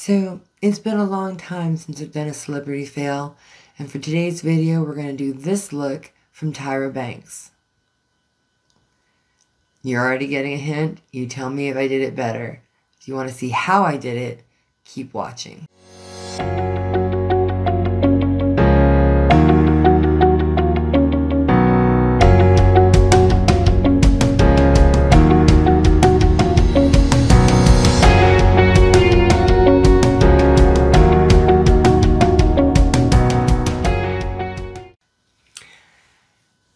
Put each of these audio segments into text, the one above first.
So, it's been a long time since I've done a celebrity fail, and for today's video, we're going to do this look from Tyra Banks. You're already getting a hint. You tell me if I did it better. If you want to see how I did it, keep watching.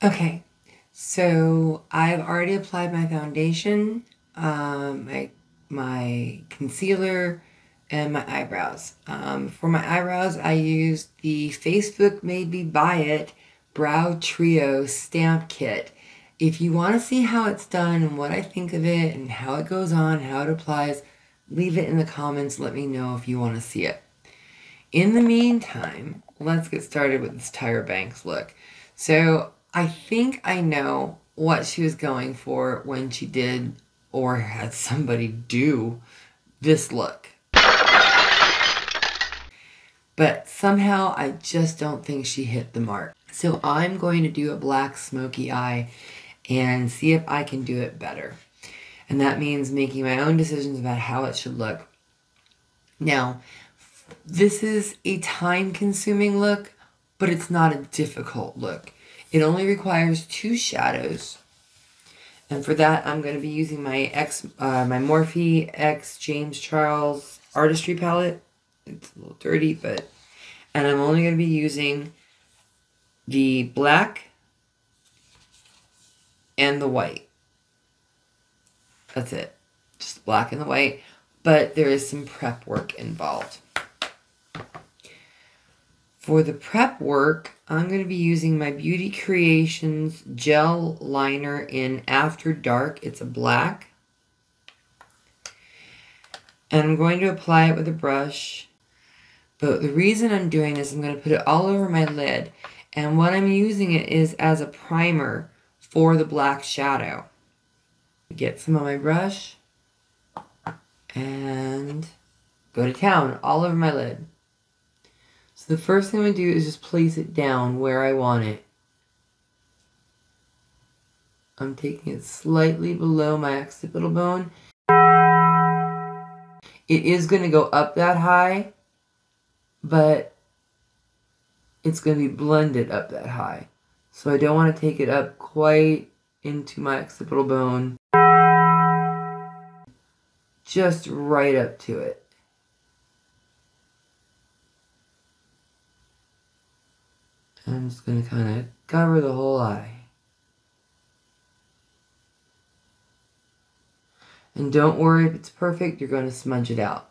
Okay, so I've already applied my foundation, my concealer, and my eyebrows. For my eyebrows, I used the Facebook Made Me Buy It Brow Trio Stamp Kit. If you want to see how it's done and what I think of it and how it goes on, how it applies, leave it in the comments. Let me know if you want to see it. In the meantime, let's get started with this Tyra Banks look. So I think I know what she was going for when she did or had somebody do this look. But somehow I just don't think she hit the mark. So I'm going to do a black smoky eye and see if I can do it better. And that means making my own decisions about how it should look. Now, this is a time-consuming look, but it's not a difficult look. It only requires 2 shadows. And for that, I'm going to be using my Morphe X James Charles Artistry palette. It's a little dirty, but... And I'm only going to be using the black and the white. That's it. Just the black and the white. But there is some prep work involved. For the prep work, I'm going to be using my Beauty Creations gel liner in After Dark. It's a black. And I'm going to apply it with a brush. But the reason I'm doing this, I'm going to put it all over my lid. And what I'm using it is as a primer for the black shadow. Get some on my brush. And go to town all over my lid. So the first thing I'm going to do is just place it down where I want it. I'm taking it slightly below my occipital bone. It is going to go up that high, but it's going to be blended up that high. So I don't want to take it up quite into my occipital bone. Just right up to it. I'm just going to kind of cover the whole eye. And don't worry if it's perfect, you're going to smudge it out.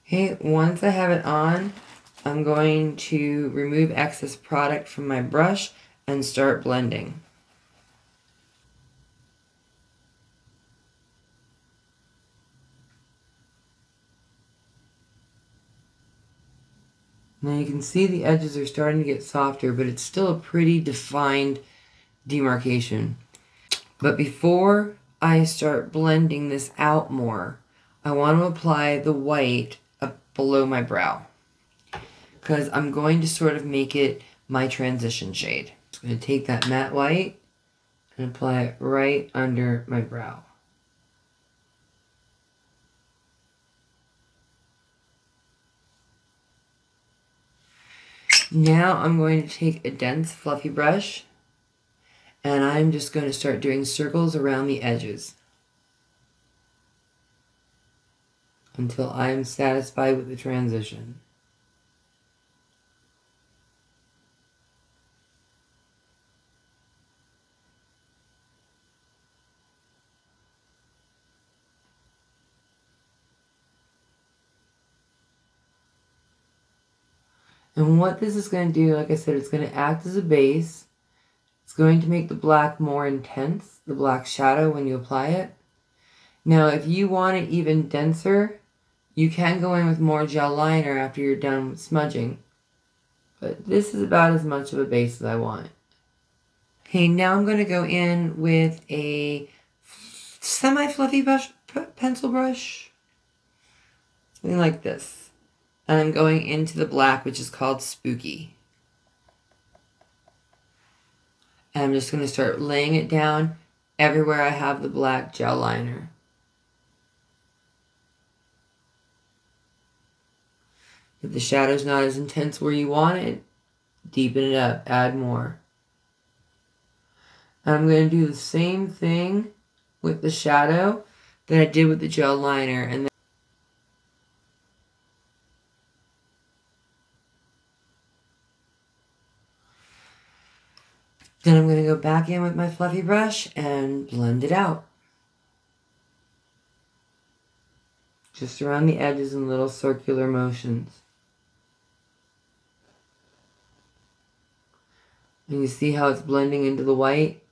Okay, once I have it on, I'm going to remove excess product from my brush and start blending. Now you can see the edges are starting to get softer, but it's still a pretty defined demarcation. But before I start blending this out more, I want to apply the white up below my brow, because I'm going to sort of make it my transition shade. I'm going to take that matte white and apply it right under my brow. Now I'm going to take a dense fluffy brush and I'm just going to start doing circles around the edges until I'm satisfied with the transition. And what this is going to do, like I said, it's going to act as a base. It's going to make the black more intense, the black shadow when you apply it. Now, if you want it even denser, you can go in with more gel liner after you're done with smudging. But this is about as much of a base as I want. Okay, now I'm going to go in with a semi-fluffy pencil brush. Something like this. And I'm going into the black, which is called Spooky. And I'm just going to start laying it down everywhere I have the black gel liner. If the shadow's not as intense where you want it, deepen it up, add more. And I'm going to do the same thing with the shadow that I did with the gel liner. And then I'm going to go back in with my fluffy brush and blend it out. Just around the edges in little circular motions. And you see how it's blending into the white?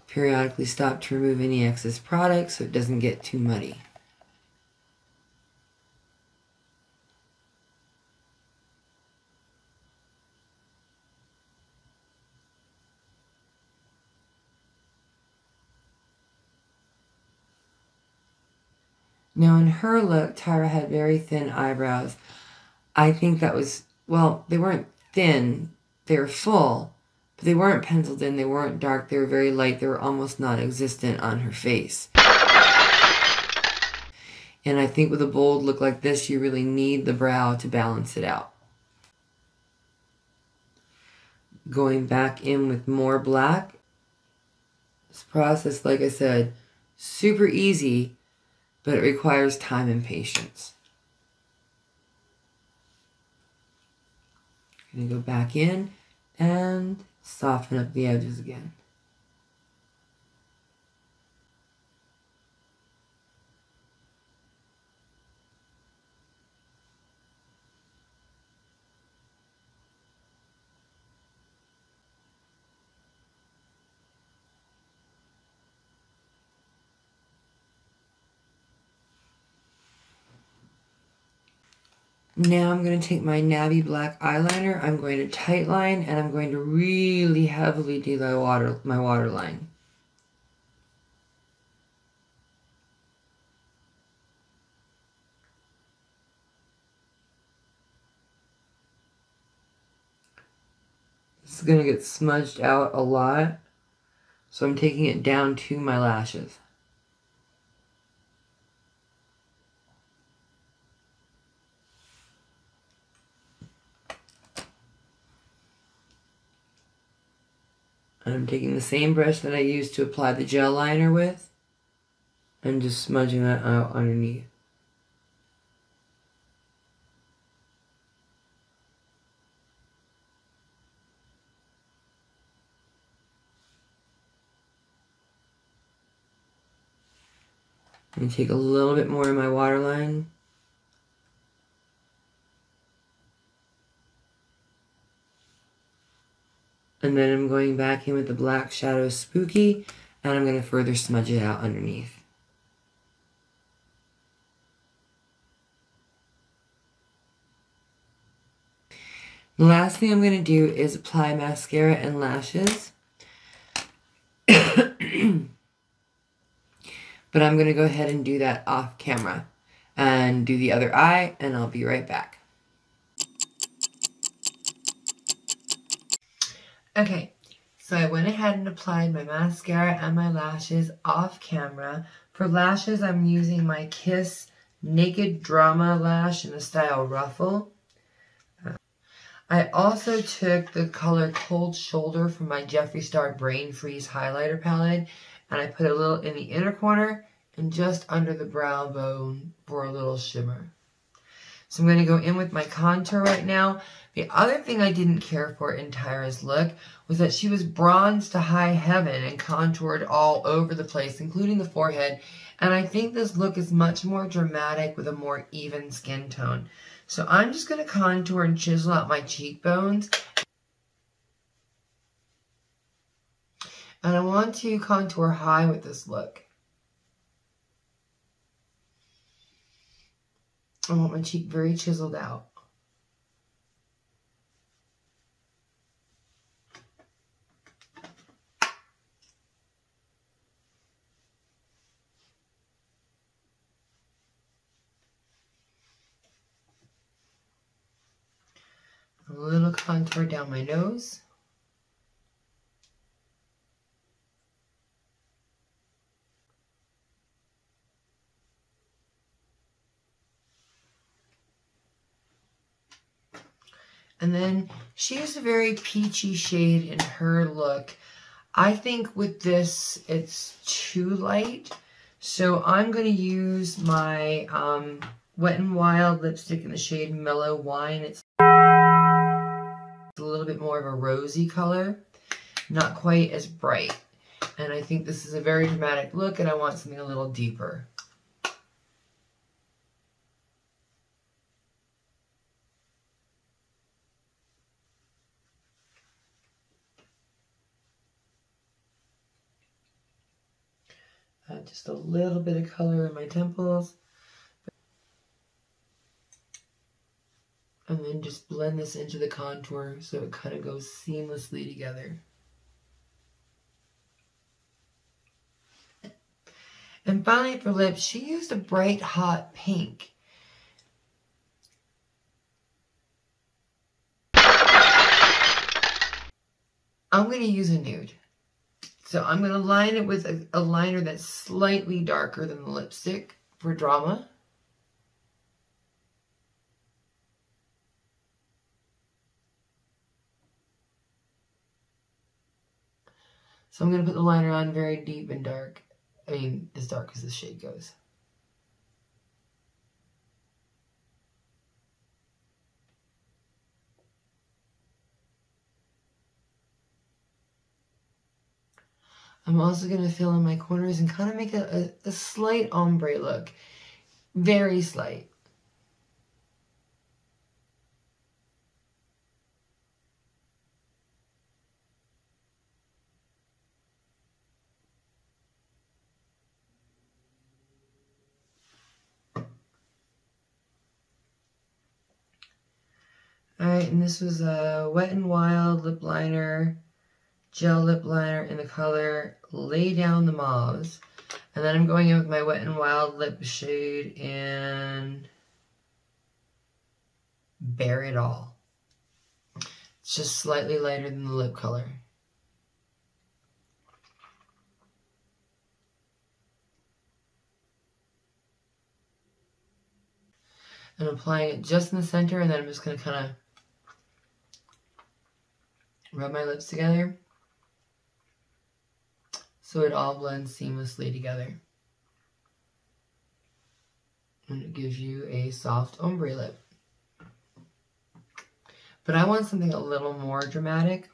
Periodically stop to remove any excess product so it doesn't get too muddy. Now in her look, Tyra had very thin eyebrows. I think that was, well, they weren't thin, they were full, but they weren't penciled in, they weren't dark, they were very light, they were almost non-existent on her face. And I think with a bold look like this, you really need the brow to balance it out. Going back in with more black. This process, like I said, super easy, but it requires time and patience. I'm going to go back in and soften up the edges again. Now I'm going to take my navy black eyeliner, I'm going to tightline, and I'm going to really heavily do my waterline. This is going to get smudged out a lot, so I'm taking it down to my lashes. And I'm taking the same brush that I used to apply the gel liner with and just smudging that out underneath. I'm going to take a little bit more of my waterline. And then I'm going back in with the black shadow Spooky, and I'm going to further smudge it out underneath. The last thing I'm going to do is apply mascara and lashes. But I'm going to go ahead and do that off camera and do the other eye, and I'll be right back. Okay, so I went ahead and applied my mascara and my lashes off camera. For lashes, I'm using my Kiss Naked Drama Lash in the style Ruffle. I also took the color Cold Shoulder from my Jeffree Star Brain Freeze highlighter palette, and I put a little in the inner corner and just under the brow bone for a little shimmer. So I'm going to go in with my contour right now. The other thing I didn't care for in Tyra's look was that she was bronzed to high heaven and contoured all over the place, including the forehead. And I think this look is much more dramatic with a more even skin tone. So I'm just going to contour and chisel out my cheekbones. And I want to contour high with this look. I want my cheek very chiseled out. A little contour down my nose. And then she has a very peachy shade in her look. I think with this, it's too light. So I'm going to use my Wet n Wild lipstick in the shade Mellow Wine. It's a little bit more of a rosy color, not quite as bright. And I think this is a very dramatic look, and I want something a little deeper. Just a little bit of color in my temples. And then just blend this into the contour so it kind of goes seamlessly together. And finally for lips, she used a bright hot pink. I'm going to use a nude. So I'm going to line it with a liner that's slightly darker than the lipstick for drama. So I'm going to put the liner on very deep and dark. I mean, as dark as the shade goes. I'm also going to fill in my corners and kind of make a slight ombre look. Very slight. Alright, and this was a Wet n Wild lip liner. Gel lip liner in the color Lay Down the Mauves. And then I'm going in with my Wet n Wild lip shade in Bare It All. It's just slightly lighter than the lip color. I'm applying it just in the center, and then I'm just going to kind of rub my lips together so it all blends seamlessly together. And it gives you a soft ombre lip. But I want something a little more dramatic.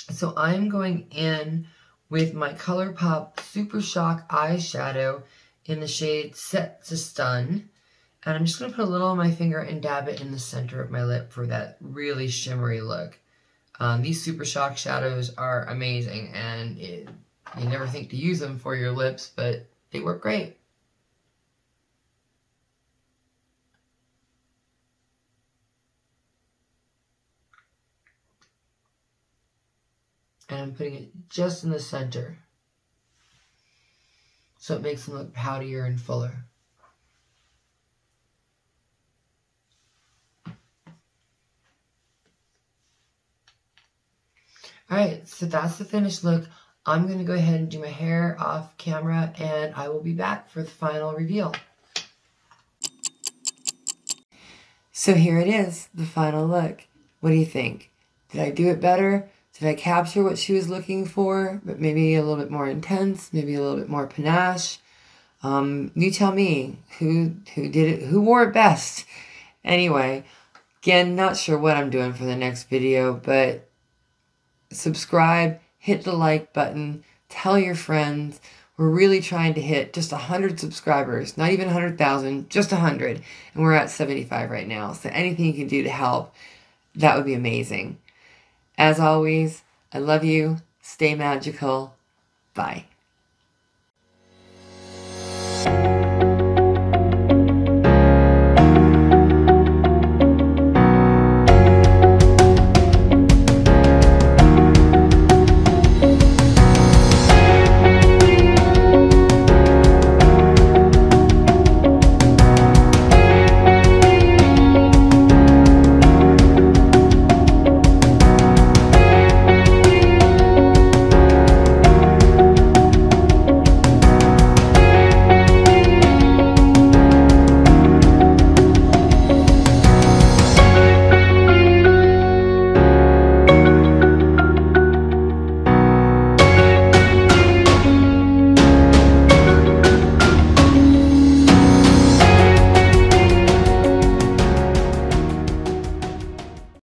So I'm going in with my ColourPop Super Shock eyeshadow in the shade Set to Stun. And I'm just going to put a little on my finger and dab it in the center of my lip for that really shimmery look. These Super Shock shadows are amazing, and you never think to use them for your lips, but they work great. And I'm putting it just in the center, so it makes them look poutier and fuller. Alright, so that's the finished look. I'm going to go ahead and do my hair off camera, and I will be back for the final reveal. So here it is, the final look. What do you think? Did I do it better? Did I capture what she was looking for, but maybe a little bit more intense, maybe a little bit more panache? You tell me who did it, who wore it best. Anyway, again, not sure what I'm doing for the next video, but subscribe, hit the like button, tell your friends. We're really trying to hit just 100 subscribers, not even 100,000, just 100. And we're at 75 right now. So anything you can do to help, that would be amazing. As always, I love you. Stay magical. Bye.